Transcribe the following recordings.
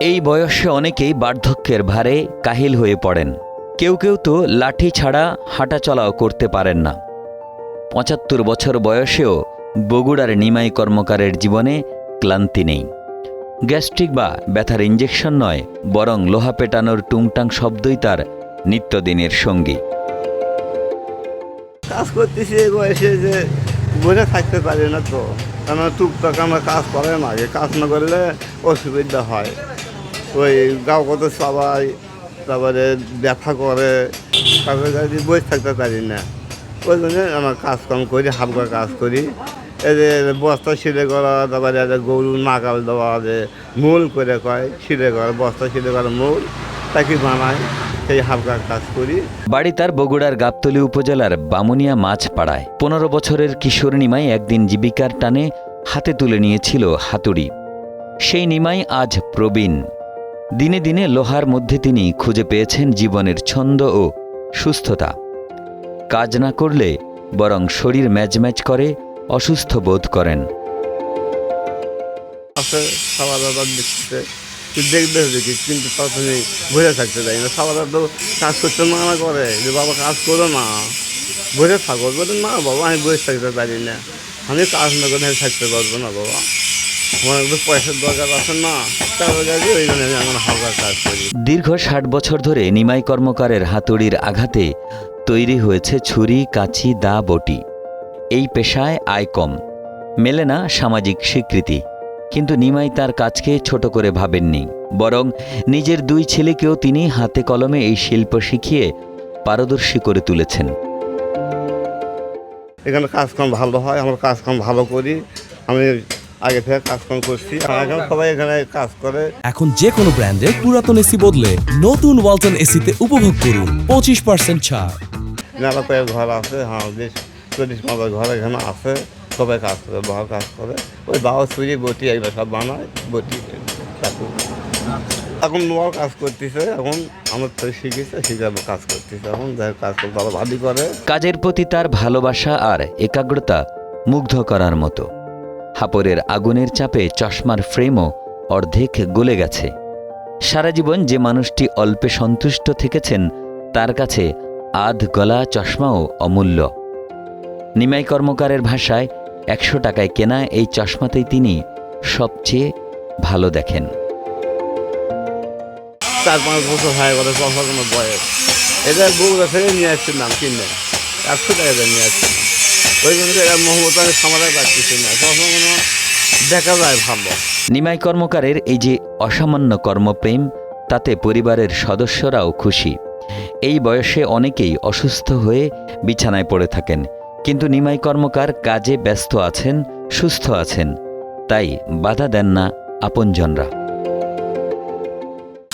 এই বয়সে অনেকেই বার্ধক্যের ভারে কাহিল হয়ে পড়েন। কেউ কেউ তো লাঠি ছাড়া হাঁটাচলাও করতে পারেন না। ৭৫ বছর বয়সেও বগুড়ার নিমাই কর্মকারের জীবনে ক্লান্তি নেই। গ্যাস্ট্রিক বা ব্যথার ইঞ্জেকশন নয়, বরং লোহা পেটানোর টুংটাং শব্দই তার নিত্যদিনের সঙ্গী। কাজ করতেছি এই বয়সে যে বসে থাকতে পারি না, তো কেন টুকটাক আমরা কাজ করে না, কাজ না করলে অসুবিধা হয়। ওই গাঁও কত সবাই তারপরে ব্যথা করে, তারপরে বসে থাকতে পারি না। ওই জন্য আমরা কাজকাম করি, হালকা কাজ করি। এই যে বস্তা সিলে করা, তারপরে গরু নাকাল দেওয়া, যে মূল করে কয় সিলে করা, বস্তা সিলে করা মূল তাকে বানায়, সেই হালকা কাজ করি। বাড়ি তার বগুড়ার গাবতলী উপজেলার বামুনিয়া মাছপাড়ায়। ১৫ বছরের কিশোর নিমাই একদিন জীবিকার টানে হাতে তুলে নিয়েছিল হাতুড়ি। সেই নিমাই আজ প্রবীণ। দিনে দিনে লোহার মধ্যে তিনি খুঁজে পেয়েছেন জীবনের ছন্দ ও সুস্থতা। কাজ না করলে বরং শরীর ম্যাজম্যাজ করে, অসুস্থ বোধ করেন। দেখতে দেখি, কিন্তু তখনই বসে থাকতে চাই না। সবাই তো কাজ করতে মানা করে যে বাবা কাজ করো না, বসে থাকো। বলে না বাবা, আমি বসে থাকতে পারি না, আমি কাজ না করে থাকতে পারবো না বাবা, আমার একটু পয়সার দরকার আছে না, ওই জন্য আমি আমার হালকা কাজ করি। দীর্ঘ ৬০ বছর ধরে নিমাই কর্মকারের হাতুড়ির আঘাতে তৈরি হয়েছে ছুরি, কাঁচি, দা, বটি। এই পেশায় আয় কম, মেলে না সামাজিক স্বীকৃতি। কিন্তু নিমাই তার কাজকে ছোট করে ভাবেননি, বরং নিজের ২ ছেলেকেও তিনি হাতে কলমে এই শিল্প শিখিয়ে পারদর্শী করে তুলেছেন। এখানে কাজকাম ভালো হয়, আমার কাজকাম ভালো করি। আমি আগে থেকে কাজকাম করছি, এখন সবাই এখানে কাজ করে। এখন যে কোনো ব্র্যান্ডের পুরাতন এসি বদলে নতুন ওয়ালটন এসিতে উপভোগ করুন 25% ছাড়। মেলা কয়েক ঘর আছে, হ্যাঁ, বেশ ৪০-৫০ ঘর এখানে আছে, সবাই কাজ করে, বাবা কাজ করে। ওই বাবা ছুরি, বটি এগুলো সব বানায়, বটি এখন নোয়ার কাজ করতেছে। এখন আমার তো শিখেছে, শিখাবো কাজ করতেছে। এখন কাজ করতে বাবা ভালোই করে। কাজের প্রতি তার ভালোবাসা আর একাগ্রতা মুগ্ধ করার মতো। হাপরের আগুনের চাপে চশমার ফ্রেমও অর্ধেক গলে গেছে। সারা জীবন যে মানুষটি অল্পে সন্তুষ্ট থেকেছেন, তার কাছে আধ গলা চশমাও অমূল্য। নিমাই কর্মকারের ভাষায় ১০০ টাকায় কেনা এই চশমাতেই তিনি সবচেয়ে ভালো দেখেন। ৪-৫ বছর হয়ে গেল চশমা কোনো বয়স। এটা বগুড়া থেকে নিয়ে আসছিলাম কিনে, ১০০ টাকা দিয়ে নিয়ে আসছিলাম। ওই জন্য এটা মোহাম্মদ আমি সামালে পাচ্ছি না, চশমা কোনো দেখা যায় ভালো। নিমাই কর্মকারের এই যে অসামান্য কর্মপ্রেম, তাতে পরিবারের সদস্যরাও খুশি। এই বয়সে অনেকেই অসুস্থ হয়ে বিছানায় পড়ে থাকেন, কিন্তু নিমাই কর্মকার কাজে ব্যস্ত আছেন, সুস্থ আছেন, তাই বাধা দেন না আপনজনরা।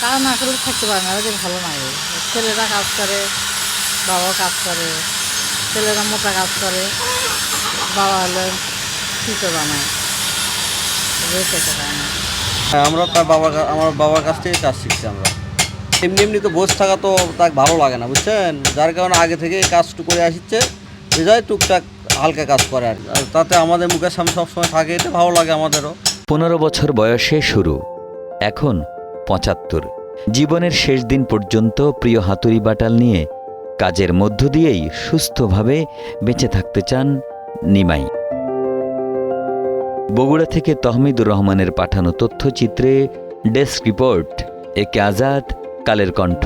কাজ না করলে থাকতে পারে না, ওদের ভালো লাগে। ছেলেরা কাজ করে, বাবাও কাজ করে, ছেলেরা মোটা কাজ করে, বাবা হলে পিঠে বানায়, খেতে পারে না। আমরা তার আমার বাবার কাছ থেকে কাজ শিখছি। আমরা এমনি এমনি তো বসে থাকা তো তাকে ভালো লাগে না, বুঝছেন, যার কারণে আগে থেকে কাজটু করে আসছে, যায় টুকটাক হালকা কাজ করে আর তাতে আমাদের মুখের সামনে সবসময় থাকে, এটা ভালো লাগে আমাদেরও। ১৫ বছর বয়সে শুরু, এখন ৭৫। জীবনের শেষ দিন পর্যন্ত প্রিয় হাতুড়ি বাটাল নিয়ে কাজের মধ্য দিয়েই সুস্থভাবে বেঁচে থাকতে চান নিমাই। বগুড়া থেকে তহমিদুর রহমানের পাঠানো তথ্যচিত্রে ডেস্ক রিপোর্ট, একে আজাদ, কালের কণ্ঠ।